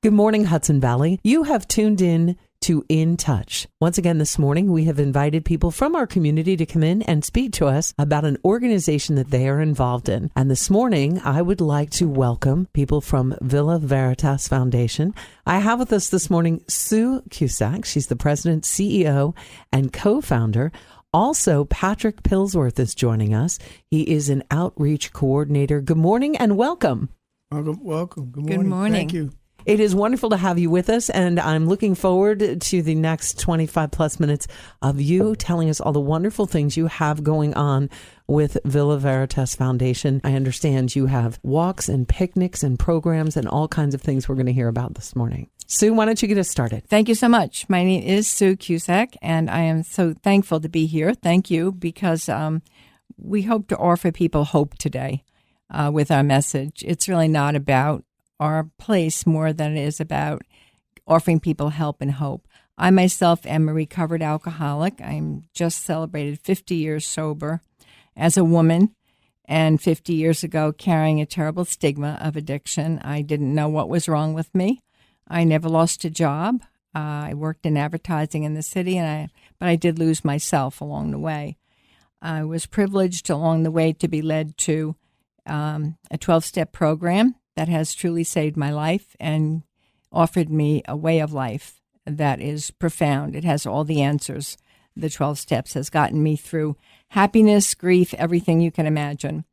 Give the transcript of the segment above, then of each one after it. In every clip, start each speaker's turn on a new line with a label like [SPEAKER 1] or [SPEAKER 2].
[SPEAKER 1] Good morning, Hudson Valley. You have tuned in to In Touch. Once again this morning, we have invited people from our community to come in and speak to us about an organization that they are involved in. And this morning, I would like to welcome people from Villa Veritas Foundation. I have with us this morning Sue Cusack. She's the president, CEO, and co-founder. Also, Patrick Pillsworth is joining us. He is an outreach coordinator. Good morning and welcome.
[SPEAKER 2] Welcome.
[SPEAKER 3] Good morning.
[SPEAKER 2] Thank you.
[SPEAKER 1] It is wonderful to have you with us, and I'm looking forward to the next 25 plus minutes of you telling us all the wonderful things you have going on with Villa Veritas Foundation. I understand you have walks and picnics and programs and all kinds of things we're going to hear about this morning. Sue, why don't you get us started?
[SPEAKER 3] Thank you so much. My name is Sue Cusack, and I am so thankful to be here. Thank you, because we hope to offer people hope today with our message. It's really not about our place more than it is about offering people help and hope. I myself am a recovered alcoholic. I'm just celebrated 50 years sober as a woman, and 50 years ago carrying a terrible stigma of addiction. I didn't know what was wrong with me. I never lost a job. I worked in advertising in the city, but I did lose myself along the way. I was privileged along the way to be led to a 12-step program that has truly saved my life and offered me a way of life that is profound. It has all the answers. The 12 steps has gotten me through happiness, grief, everything you can imagine.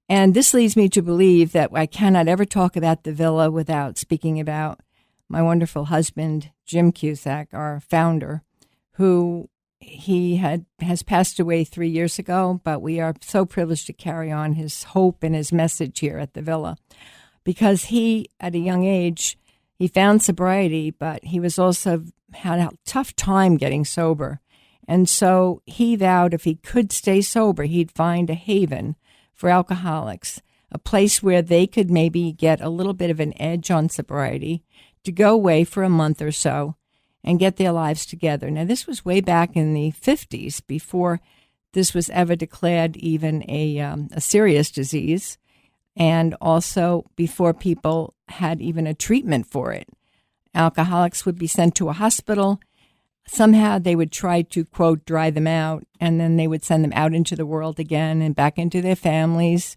[SPEAKER 3] And this leads me to believe that I cannot ever talk about the Villa without speaking about my wonderful husband, Jim Cusack, our founder, who has passed away 3 years ago, but we are so privileged to carry on his hope and his message here at the Villa. Because he, at a young age, he found sobriety, but he was also had a tough time getting sober. And so he vowed if he could stay sober, he'd find a haven for alcoholics, a place where they could maybe get a little bit of an edge on sobriety, to go away for a month or so and get their lives together. Now, this was way back in the 50s, before this was ever declared even a serious disease, and also before people had even a treatment for it. Alcoholics would be sent to a hospital. Somehow they would try to, quote, dry them out, and then they would send them out into the world again and back into their families.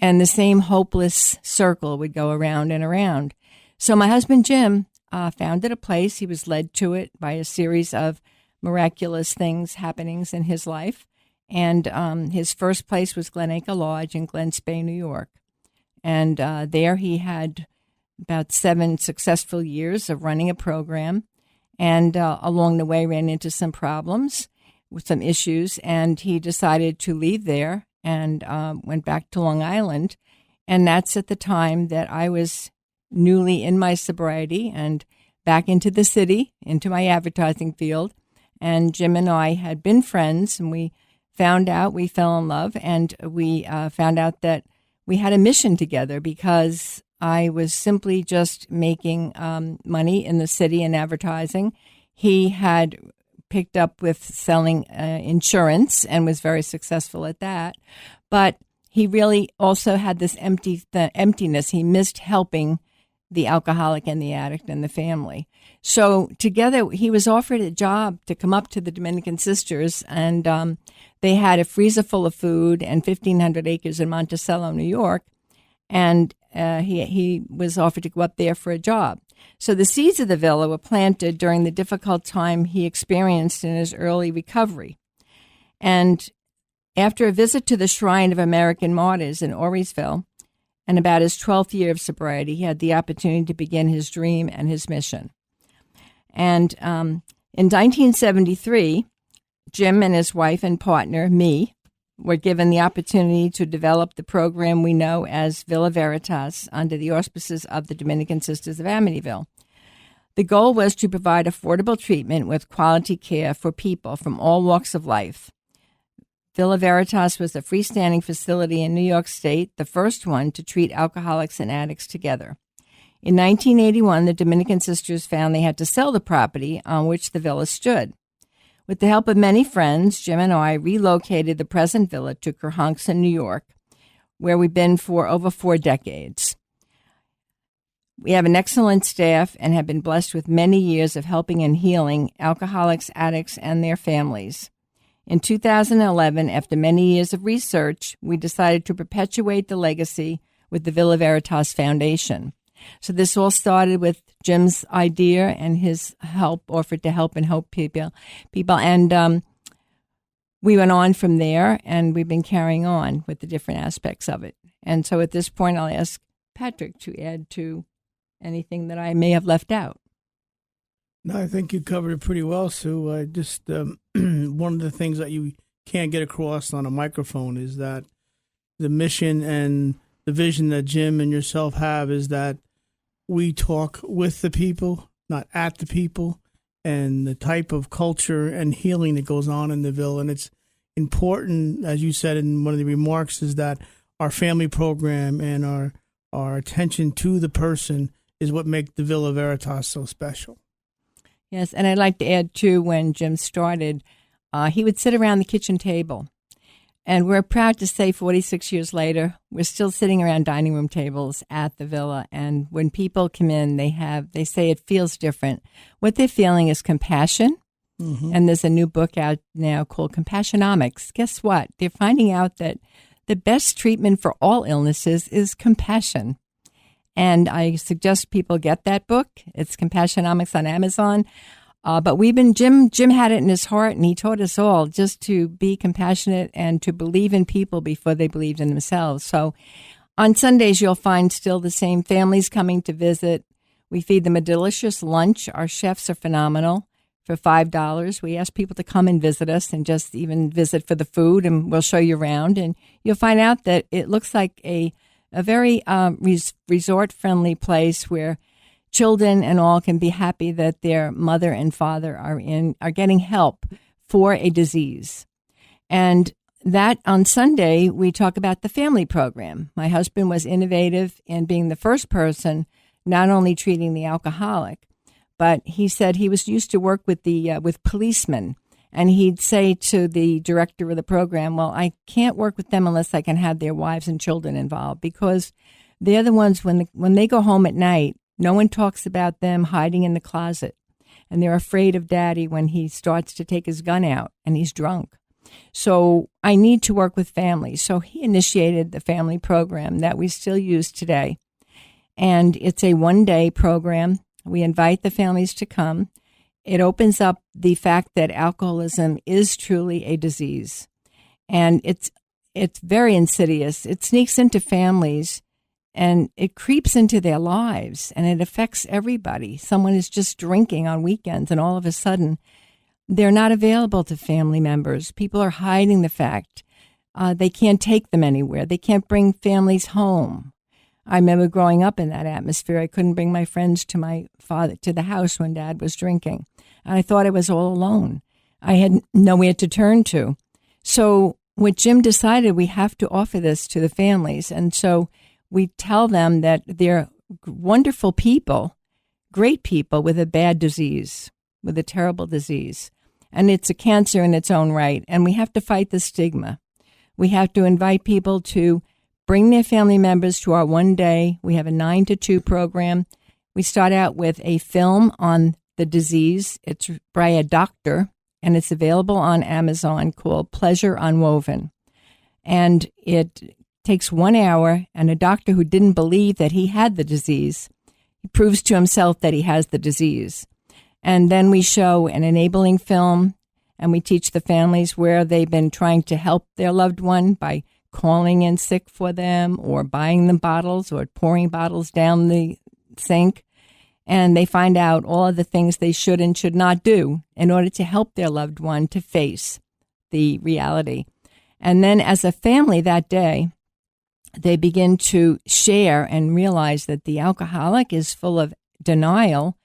[SPEAKER 3] And the same hopeless circle would go around and around. So my husband, Jim, founded a place. He was led to it by a series of miraculous happenings in his life. And his first place was Glen Acre Lodge in Glen Spey, New York. And there he had about 7 successful years of running a program, and along the way ran into some problems with some issues, and he decided to leave there and went back to Long Island. And that's at the time that I was newly in my sobriety and back into the city, into my advertising field. And Jim and I had been friends, and we found out, we fell in love, and we found out that we had a mission together, because I was simply just making money in the city in advertising. He had picked up with selling insurance and was very successful at that. But he really also had this emptiness. He missed helping the alcoholic and the addict and the family. So together, he was offered a job to come up to the Dominican Sisters, and they had a freezer full of food and 1,500 acres in Monticello, New York, and he was offered to go up there for a job. So the seeds of the Villa were planted during the difficult time he experienced in his early recovery. And after a visit to the Shrine of American Martyrs in Auriesville, and about his 12th year of sobriety, he had the opportunity to begin his dream and his mission. And in 1973, Jim and his wife and partner, me, were given the opportunity to develop the program we know as Villa Veritas under the auspices of the Dominican Sisters of Amityville. The goal was to provide affordable treatment with quality care for people from all walks of life. Villa Veritas was a freestanding facility in New York State, the first one to treat alcoholics and addicts together. In 1981, the Dominican Sisters found they had to sell the property on which the villa stood. With the help of many friends, Jim and I relocated the present villa to Kerhonkson, New York, where we've been for over 4 decades. We have an excellent staff and have been blessed with many years of helping and healing alcoholics, addicts, and their families. In 2011, after many years of research, we decided to perpetuate the legacy with the Villa Veritas Foundation. So this all started with Jim's idea and his help, offered to help and help people. And we went on from there, and we've been carrying on with the different aspects of it. And so at this point, I'll ask Patrick to add to anything that I may have left out.
[SPEAKER 2] No, I think you covered it pretty well, Sue. Just one of the things that you can't get across on a microphone is that the mission and the vision that Jim and yourself have is that we talk with the people, not at the people, and the type of culture and healing that goes on in the Villa. And it's important, as you said in one of the remarks, is that our family program and our attention to the person is what makes the Villa Veritas so special.
[SPEAKER 3] Yes, and I'd like to add, too, when Jim started, he would sit around the kitchen table. And we're proud to say 46 years later, we're still sitting around dining room tables at the Villa. And when people come in, they say it feels different. What they're feeling is compassion. Mm-hmm. And there's a new book out now called Compassionomics. Guess what? They're finding out that the best treatment for all illnesses is compassion. And I suggest people get that book. It's Compassionomics on Amazon. But Jim had it in his heart, and he taught us all just to be compassionate and to believe in people before they believed in themselves. So on Sundays, you'll find still the same families coming to visit. We feed them a delicious lunch. Our chefs are phenomenal. For $5, we ask people to come and visit us and just even visit for the food, and we'll show you around. And you'll find out that it looks like a very resort-friendly place where children and all can be happy that their mother and father are getting help for a disease. And that on Sunday, we talk about the family program. My husband was innovative in being the first person not only treating the alcoholic, but he said he was used to work with with policemen. And he'd say to the director of the program, well, I can't work with them unless I can have their wives and children involved, because they're the ones, when they go home at night, no one talks about them hiding in the closet. And they're afraid of Daddy when he starts to take his gun out and he's drunk. So I need to work with families. So he initiated the family program that we still use today. And it's a one-day program. We invite the families to come. It opens up the fact that alcoholism is truly a disease, and it's very insidious. It sneaks into families, and it creeps into their lives, and it affects everybody. Someone is just drinking on weekends, and all of a sudden, they're not available to family members. People are hiding the fact. They can't take them anywhere. They can't bring families home. I remember growing up in that atmosphere. I couldn't bring my friends to the house when Dad was drinking. And I thought I was all alone. I had nowhere to turn to. So what Jim decided, we have to offer this to the families. And so we tell them that they're wonderful people, great people with a bad disease, with a terrible disease. And it's a cancer in its own right. And we have to fight the stigma. We have to invite people to bring their family members to our one day. We have a 9 to 2 program. We start out with a film on the disease. It's by a doctor, and it's available on Amazon, called Pleasure Unwoven. And it takes 1 hour, and a doctor who didn't believe that he had the disease, he proves to himself that he has the disease. And then we show an enabling film, and we teach the families where they've been trying to help their loved one by calling in sick for them or buying them bottles or pouring bottles down the sink. And they find out all of the things they should and should not do in order to help their loved one to face the reality. And then as a family that day, they begin to share and realize that the alcoholic is full of denial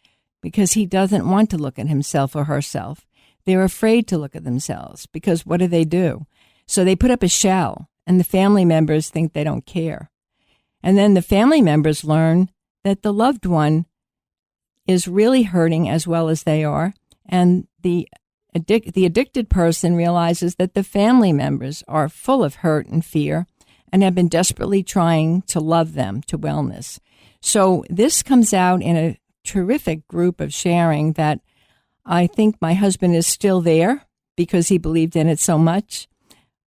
[SPEAKER 3] because he doesn't want to look at himself or herself. They're afraid to look at themselves because what do? So they put up a shell, and the family members think they don't care. And then the family members learn that the loved one is really hurting as well as they are, and the addicted person realizes that the family members are full of hurt and fear and have been desperately trying to love them to wellness. So this comes out in a terrific group of sharing that I think my husband is still there because he believed in it so much.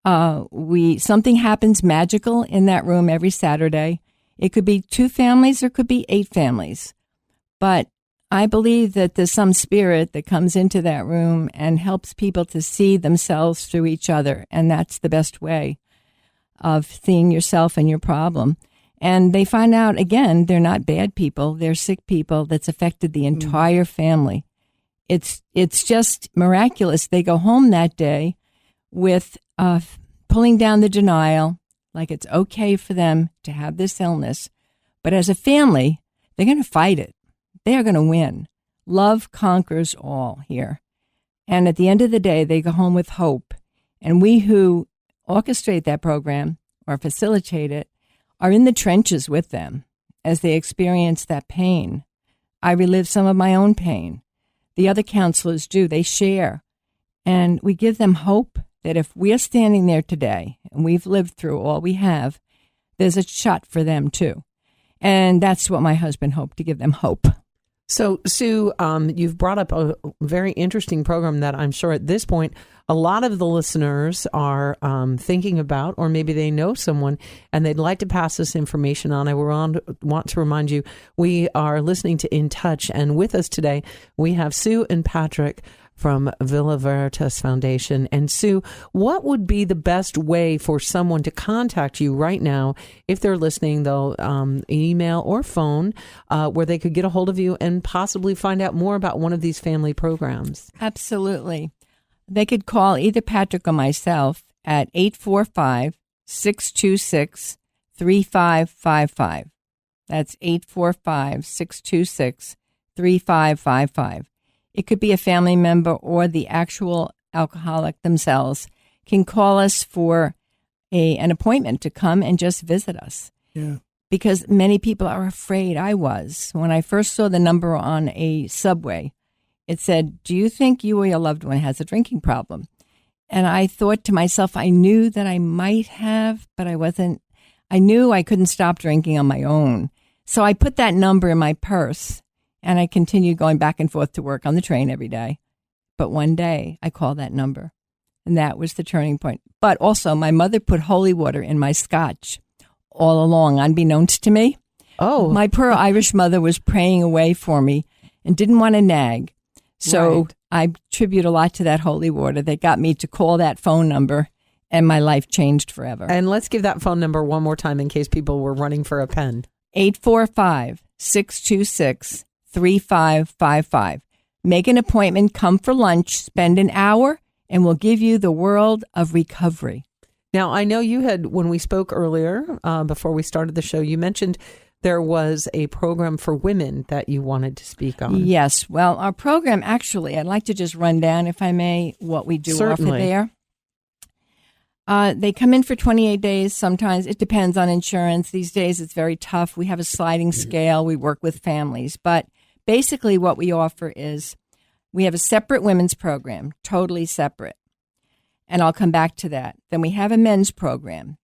[SPEAKER 3] Something happens magical in that room every Saturday. It could be 2 families or it could be 8 families. But I believe that there's some spirit that comes into that room and helps people to see themselves through each other. And that's the best way of seeing yourself and your problem. And they find out, again, they're not bad people. They're sick people that's affected the entire family. It's just miraculous. They go home that day with pulling down the denial, like it's okay for them to have this illness. But as a family, they're going to fight it. They are going to win. Love conquers all here. And at the end of the day, they go home with hope. And we who orchestrate that program or facilitate it are in the trenches with them as they experience that pain. I relive some of my own pain. The other counselors do. They share. And we give them hope that if we're standing there today and we've lived through all we have, there's a shot for them too. And that's what my husband hoped, to give them hope.
[SPEAKER 1] So, Sue, you've brought up a very interesting program that I'm sure at this point a lot of the listeners are thinking about, or maybe they know someone and they'd like to pass this information on. I want to remind you, we are listening to In Touch, and with us today, we have Sue and Patrick from Veritas Foundation. And Sue, what would be the best way for someone to contact you right now if they're listening, though, email or phone, where they could get a hold of you and possibly find out more about one of these family programs?
[SPEAKER 3] Absolutely. They could call either Patrick or myself at 845-626-3555. That's 845-626-3555. It could be a family member or the actual alcoholic themselves can call us for an appointment to come and just visit us.
[SPEAKER 2] Yeah.
[SPEAKER 3] Because many people are afraid. I was. When I first saw the number on a subway, it said, "Do you think you or your loved one has a drinking problem?" And I thought to myself, I knew that I might have, but I wasn't. I knew I couldn't stop drinking on my own. So I put that number in my purse. And I continued going back and forth to work on the train every day. But one day, I called that number, and that was the turning point. But also, my mother put holy water in my scotch all along, unbeknownst to me.
[SPEAKER 1] Oh.
[SPEAKER 3] My poor Irish mother was praying away for me and didn't want to nag. So
[SPEAKER 1] Right.
[SPEAKER 3] I attribute a lot to that holy water that got me to call that phone number, and my life changed forever.
[SPEAKER 1] And let's give that phone number one more time in case people were running for a pen.
[SPEAKER 3] 845-626-3555. Make an appointment, come for lunch, spend an hour, and we'll give you the world of recovery.
[SPEAKER 1] Now, I know you had, when we spoke earlier, before we started the show, you mentioned there was a program for women that you wanted to speak on.
[SPEAKER 3] Yes. Well, our program, actually, I'd like to just run down, if I may, what we do
[SPEAKER 1] Certainly.
[SPEAKER 3] offer there. They come in for 28 days. Sometimes it depends on insurance. These days it's very tough. We have a sliding scale. We work with families. But basically what we offer is we have a separate women's program, totally separate. And I'll come back to that. Then we have a men's program,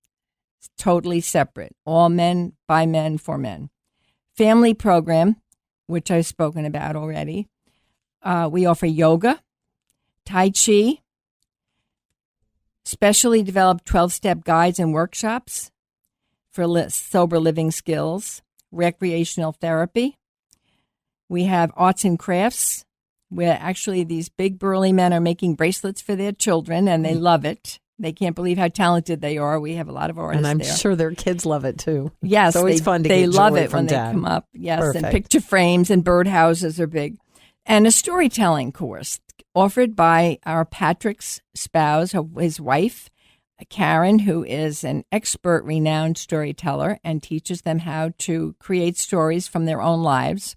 [SPEAKER 3] totally separate. All men, by men, for men. Family program, which I've spoken about already. We offer yoga, Tai Chi, specially developed 12-step guides and workshops for sober living skills, recreational therapy. We have arts and crafts, where actually these big burly men are making bracelets for their children, and they love it. They can't believe how talented they are. We have a lot of artists
[SPEAKER 1] And I'm
[SPEAKER 3] there.
[SPEAKER 1] sure their kids love it too.
[SPEAKER 3] Yes,
[SPEAKER 1] It's always fun to
[SPEAKER 3] they
[SPEAKER 1] get
[SPEAKER 3] love
[SPEAKER 1] joy
[SPEAKER 3] it
[SPEAKER 1] from
[SPEAKER 3] when
[SPEAKER 1] Dad.
[SPEAKER 3] they come up. Yes,
[SPEAKER 1] Perfect.
[SPEAKER 3] and picture frames and birdhouses are big. And a storytelling course offered by our Patrick's spouse, his wife, Karen, who is an expert, renowned storyteller and teaches them how to create stories from their own lives.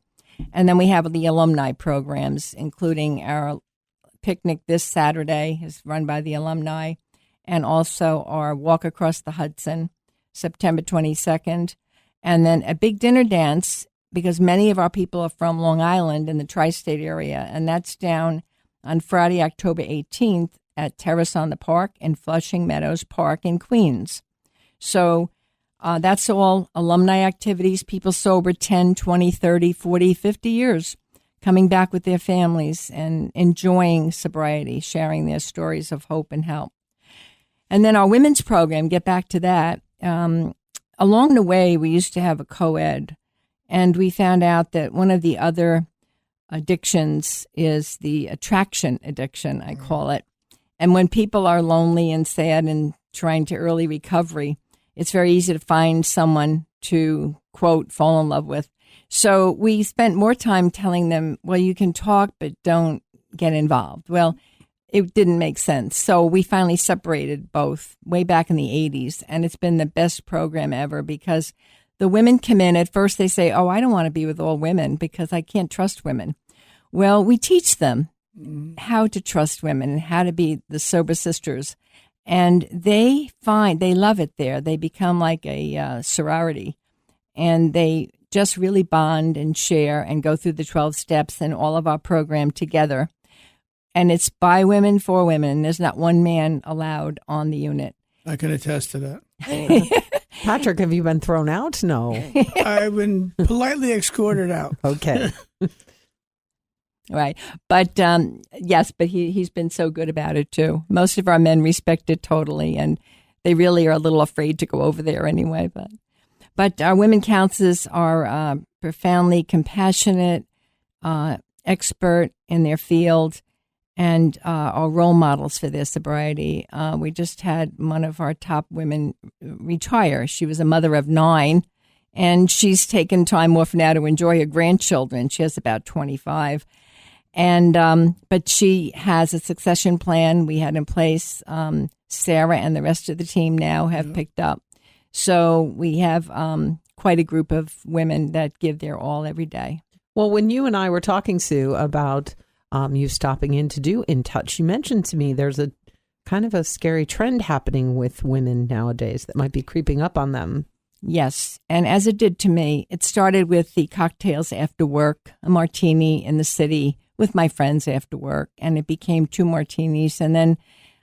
[SPEAKER 3] And then we have the alumni programs, including our picnic this Saturday is run by the alumni, and also our walk across the Hudson, September 22nd, and then a big dinner dance, because many of our people are from Long Island in the tri-state area, and that's down on Friday, October 18th at Terrace on the Park in Flushing Meadows Park in Queens. So That's all alumni activities, people sober 10, 20, 30, 40, 50 years, coming back with their families and enjoying sobriety, sharing their stories of hope and help. And then our women's program, get back to that. Along the way, we used to have a co-ed, and we found out that one of the other addictions is the attraction addiction, I call it. And when people are lonely and sad and trying to early recovery, it's very easy to find someone to, quote, fall in love with. So we spent more time telling them, well, you can talk, but don't get involved. Well, it didn't make sense. So we finally separated both way back in the 80s. And it's been the best program ever because the women come in. At first they say, oh, I don't want to be with all women because I can't trust women. Well, we teach them how to trust women and how to be the sober sisters. And they love it there. They become like a sorority. And they just really bond and share and go through the 12 steps and all of our program together. And it's by women, for women. There's not one man allowed on the unit.
[SPEAKER 2] I can attest to that.
[SPEAKER 1] Patrick, have you been thrown out? No.
[SPEAKER 2] I've been politely escorted out.
[SPEAKER 1] Okay.
[SPEAKER 3] Right. But yes, but he's been so good about it too. Most of our men respect it totally, and they really are a little afraid to go over there anyway. But our women counselors are profoundly compassionate, expert in their field, and are role models for their sobriety. We just had one of our top women retire. She was a mother of 9, and she's taken time off now to enjoy her grandchildren. She has about 25. And but she has a succession plan we had in place. Sarah and the rest of the team now have picked up. So we have quite a group of women that give their all every day.
[SPEAKER 1] Well, when you and I were talking, Sue, about you stopping in to do In Touch, you mentioned to me there's a kind of a scary trend happening with women nowadays that might be creeping up on them.
[SPEAKER 3] Yes. And as it did to me, it started with the cocktails after work, a martini in the city with my friends after work, and it became 2 martinis. And then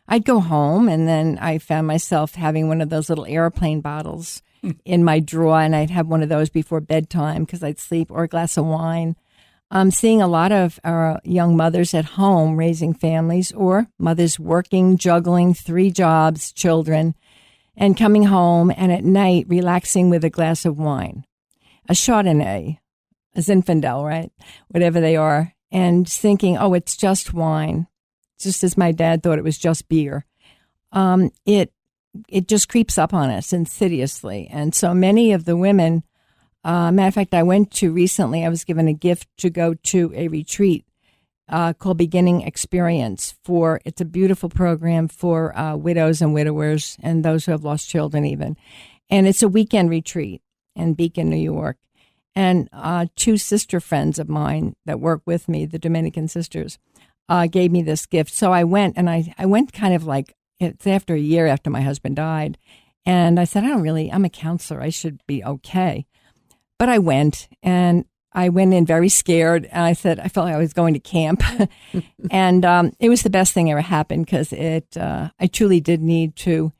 [SPEAKER 3] I'd go home, and then I found myself having one of those little airplane bottles in my drawer, and I'd have one of those before bedtime because I'd sleep, or a glass of wine. I'm seeing a lot of our young mothers at home raising families, or mothers working, juggling 3 jobs, children, and coming home and at night relaxing with a glass of wine, a Chardonnay, a Zinfandel, right? Whatever they are. And thinking, oh, it's just wine, just as my dad thought it was just beer. It just creeps up on us insidiously. And so many of the women, matter of fact, I was given a gift to go to a retreat called Beginning Experience. It's a beautiful program for widows and widowers and those who have lost children even. And it's a weekend retreat in Beacon, New York. And 2 sister friends of mine that work with me, the Dominican sisters, gave me this gift. So I went, and I went kind of like, it's after a year after my husband died. And I said, I'm a counselor. I should be okay. But I went, and I went in very scared. And I said, I felt like I was going to camp. And it was the best thing ever happened because I truly did need to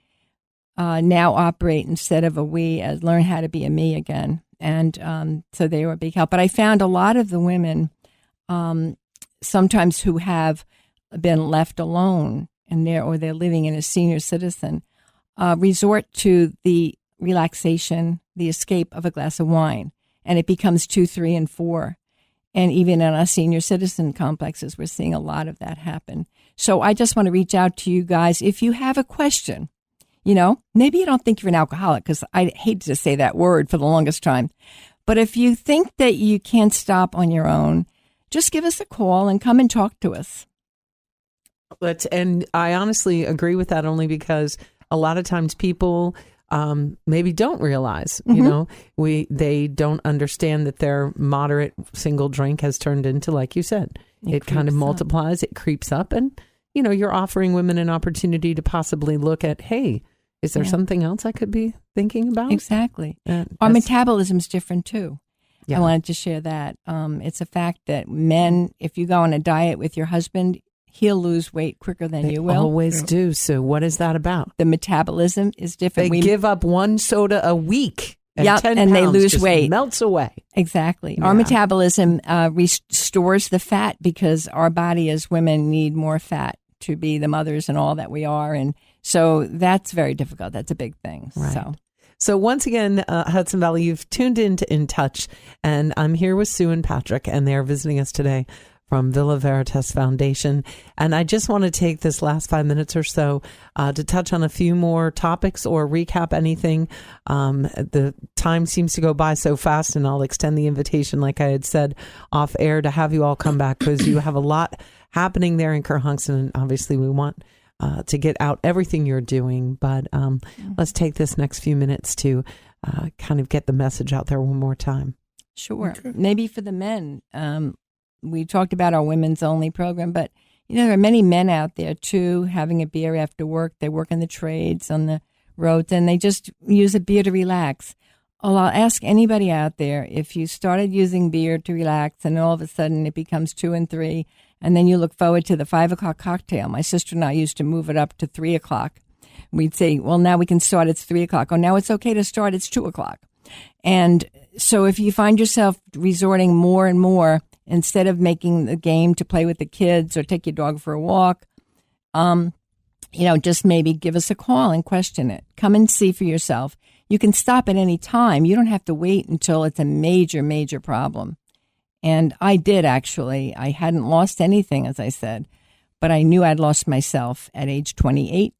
[SPEAKER 3] now operate instead of a we, learn how to be a me again. And so they were a big help. But I found a lot of the women, sometimes who have been left alone or they're living in a senior citizen, resort to the relaxation, the escape of a glass of wine. And it becomes 2, 3, and 4. And even in our senior citizen complexes, we're seeing a lot of that happen. So I just want to reach out to you guys. If you have a question, maybe you don't think you're an alcoholic, because I hate to say that word for the longest time. But if you think that you can't stop on your own, just give us a call and come and talk to us.
[SPEAKER 1] And I honestly agree with that, only because a lot of times people maybe don't realize, they don't understand that their moderate single drink has turned into, like you said, it kind of multiplies, it creeps up. And, you're offering women an opportunity to possibly look at, hey, is there something else I could be thinking about?
[SPEAKER 3] Exactly. Our metabolism's different too. Yeah. I wanted to share that. It's a fact that men, if you go on a diet with your husband, he'll lose weight quicker than you will.
[SPEAKER 1] Always do. So what is that about?
[SPEAKER 3] The metabolism is different.
[SPEAKER 1] They give up one soda a week. And
[SPEAKER 3] Yep,
[SPEAKER 1] 10
[SPEAKER 3] and they
[SPEAKER 1] pounds
[SPEAKER 3] lose
[SPEAKER 1] just
[SPEAKER 3] weight.
[SPEAKER 1] Melts away.
[SPEAKER 3] Exactly.
[SPEAKER 1] Yeah.
[SPEAKER 3] Our metabolism restores the fat because our body as women need more fat to be the mothers and all that we are. And so that's very difficult. That's a big thing.
[SPEAKER 1] Right. So once again, Hudson Valley, you've tuned into In Touch, and I'm here with Sue and Patrick, and they're visiting us today from Villa Veritas Foundation. And I just want to take this last 5 minutes or so to touch on a few more topics or recap anything. The time seems to go by so fast, and I'll extend the invitation, like I had said off air, to have you all come back because you have a lot happening there in Kerhonkson, and obviously we want to get out everything you're doing. But let's take this next few minutes to kind of get the message out there one more time.
[SPEAKER 3] Sure. Okay. Maybe for the men. We talked about our women's only program, but there are many men out there too having a beer after work. They work in the trades on the roads, and they just use a beer to relax. I'll ask anybody out there, if you started using beer to relax and all of a sudden it becomes 2 and 3, and then you look forward to the 5 o'clock cocktail. My sister and I used to move it up to 3 o'clock. We'd say, well, now we can start, it's 3 o'clock. Oh, now it's okay to start, it's 2 o'clock. And so if you find yourself resorting more and more, instead of making the game to play with the kids or take your dog for a walk, just maybe give us a call and question it. Come and see for yourself. You can stop at any time. You don't have to wait until it's a major, major problem. And I did, actually. I hadn't lost anything, as I said, but I knew I'd lost myself at age 28.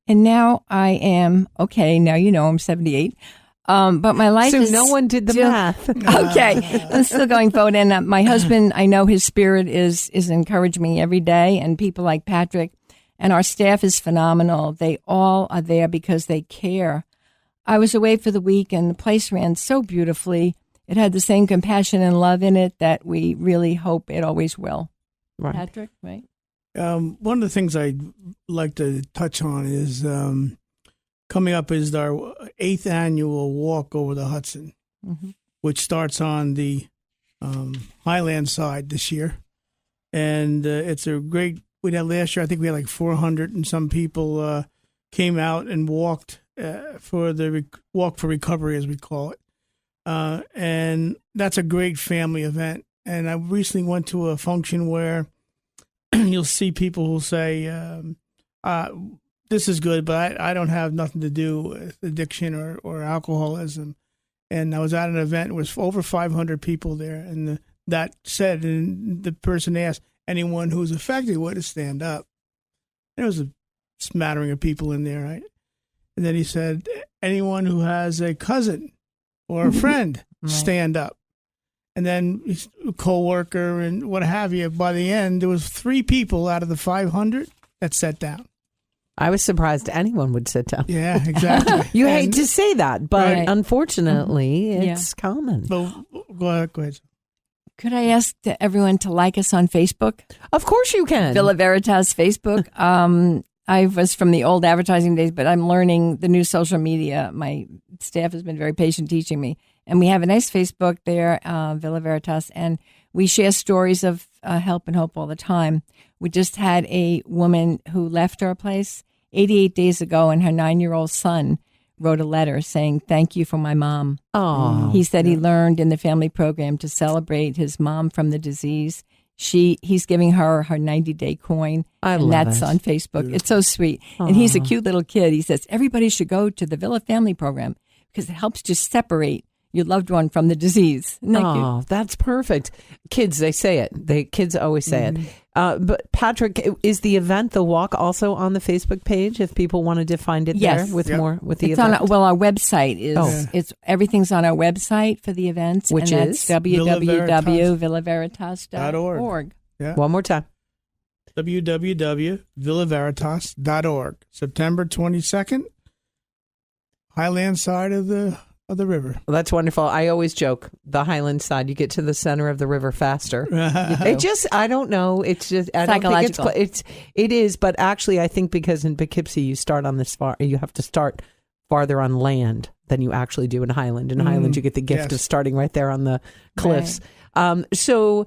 [SPEAKER 3] And now I am, okay, now I'm 78. But my life is
[SPEAKER 1] no one did the math.
[SPEAKER 3] Okay. I'm still going forward. And my husband, I know his spirit is encouraging me every day. And people like Patrick and our staff is phenomenal. They all are there because they care. I was away for the week and the place ran so beautifully. It had the same compassion and love in it that we really hope it always will.
[SPEAKER 1] Right.
[SPEAKER 3] Patrick, right?
[SPEAKER 2] One of the things I'd like to touch on is coming up is our 8th annual walk over the Hudson, which starts on the Highland side this year. And it's a great, we had last year, I think we had like 400 and some people came out and walked for the Walk for Recovery, as we call it. And that's a great family event. And I recently went to a function where you'll see people who say, this is good, but I don't have nothing to do with addiction or alcoholism. And I was at an event, it was over 500 people there. And that said, and the person asked, anyone who's affected would stand up. There was a smattering of people in there, right? And then he said, anyone who has a cousin or a friend, stand up. And then a co-worker and what have you. By the end, there was 3 people out of the 500 that sat down.
[SPEAKER 1] I was surprised anyone would sit down.
[SPEAKER 2] Yeah, exactly.
[SPEAKER 1] You hate to say that, but
[SPEAKER 3] Right.
[SPEAKER 1] unfortunately, it's common.
[SPEAKER 2] Go ahead.
[SPEAKER 3] Could I ask everyone to like us on Facebook?
[SPEAKER 1] Of course you can.
[SPEAKER 3] Villa Veritas Facebook. I was from the old advertising days, but I'm learning the new social media. My staff has been very patient teaching me. And we have a nice Facebook there, Villa Veritas, and we share stories of help and hope all the time. We just had a woman who left our place 88 days ago, and her 9-year-old son wrote a letter saying, thank you for my mom.
[SPEAKER 1] Oh,
[SPEAKER 3] He said he learned in the family program to celebrate his mom from the disease. He's giving her 90-day coin, and that's on Facebook. It's so sweet. Aww. And he's a cute little kid. He says, everybody should go to the Villa Family Program because it helps to separate your loved one from the disease.
[SPEAKER 1] Oh, that's perfect. Kids, they say it. Kids always say it. But Patrick, is the event, the walk, also on the Facebook page if people wanted to find it there with more with the
[SPEAKER 3] it's
[SPEAKER 1] event?
[SPEAKER 3] Our website is it's everything's on our website for the events,
[SPEAKER 1] which is
[SPEAKER 3] www.villaveritas.org.
[SPEAKER 2] Yeah.
[SPEAKER 1] One more time.
[SPEAKER 2] www.villaveritas.org. September 22nd, Highland side of the river.
[SPEAKER 1] Well, that's wonderful. I always joke, the Highland side, you get to the center of the river faster. I don't know. It's just, I don't think it is, but actually I think because in Poughkeepsie you start on this far, you have to start farther on land than you actually do in Highland. In Highland you get the gift of starting right there on the cliffs. Right. So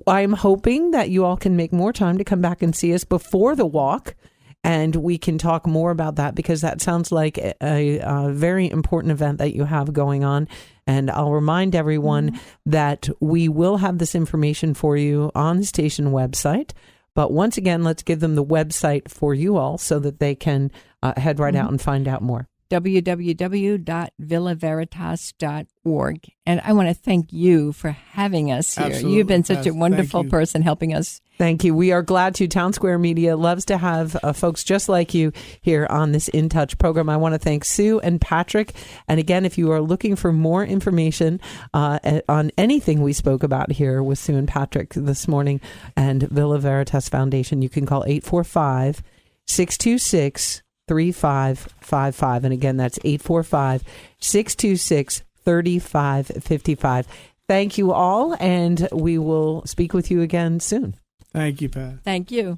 [SPEAKER 1] I'm hoping that you all can make more time to come back and see us before the walk, and we can talk more about that, because that sounds like a very important event that you have going on. And I'll remind everyone that we will have this information for you on the station website. But once again, let's give them the website for you all so that they can head right out and find out more.
[SPEAKER 3] www.villaveritas.org. And I want to thank you for having us here.
[SPEAKER 2] Absolutely.
[SPEAKER 3] You've been such a
[SPEAKER 2] Yes,
[SPEAKER 3] wonderful
[SPEAKER 2] thank you.
[SPEAKER 3] person helping us.
[SPEAKER 1] Thank you. We are glad to. Town Square Media loves to have folks just like you here on this In Touch program. I want to thank Sue and Patrick. And again, if you are looking for more information on anything we spoke about here with Sue and Patrick this morning and Villa Veritas Foundation, you can call 845-626-3555. And again, that's 845-626-3555. Thank you all, and we will speak with you again soon.
[SPEAKER 2] Thank you, Pat.
[SPEAKER 3] Thank you.